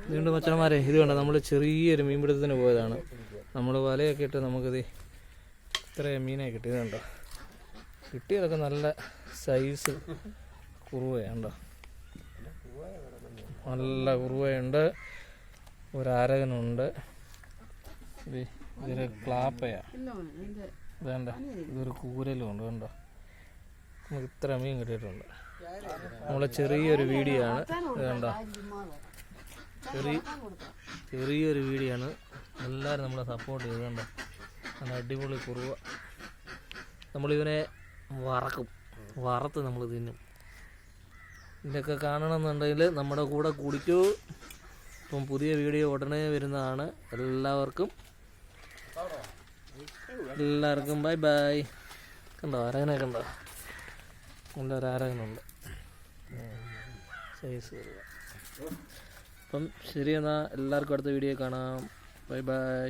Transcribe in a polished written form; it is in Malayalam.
ഇതുകൊണ്ട് മച്ചന്മാരെ ഇത് കണ്ടോ, നമ്മൾ ചെറിയൊരു മീൻപിടുത്തത്തിന് പോയതാണ്. നമ്മൾ വലയൊക്കെ ഇട്ട് നമുക്കിത് ഇത്രയും മീനെ കിട്ടിയതുണ്ടോ. കിട്ടിയതൊക്കെ നല്ല സൈസ് കുറുവയുണ്ടോ, നല്ല കുറുവയുണ്ട്, ഒരരകനുണ്ട്. ഇതൊരു ക്ലാപ്പയാ വേണ്ട, ഇതൊരു കൂരലും ഉണ്ട് കണ്ടോ. നമുക്ക് ഇത്ര മീൻ കിട്ടിയിട്ടുണ്ട്. നമ്മളെ ചെറിയൊരു വീഡിയോ ആണ് ഇത് കണ്ടോ, ചെറിയൊരു വീഡിയോ ആണ്. എല്ലാവരും നമ്മളെ സപ്പോർട്ട് ചെയ്ത് കണ്ടോ. നല്ല അടിപൊളി കുറുവ. നമ്മളിവനെ വറുത്ത് നമ്മൾ തിന്നും. ഇതൊക്കെ കാണണമെന്നുണ്ടെങ്കിൽ നമ്മുടെ കൂടെ കുടിക്കൂ. ഇപ്പം പുതിയ വീഡിയോ ഉടനെ വരുന്നതാണ്. എല്ലാവർക്കും ബൈ ബൈ. കണ്ടോ അരകനെ കണ്ടോ, നല്ലൊരു അരകനുണ്ട് സൈസ്. അപ്പം ശരി, എന്നാൽ എല്ലാവർക്കും അടുത്ത വീഡിയോ കാണാം. Bye bye.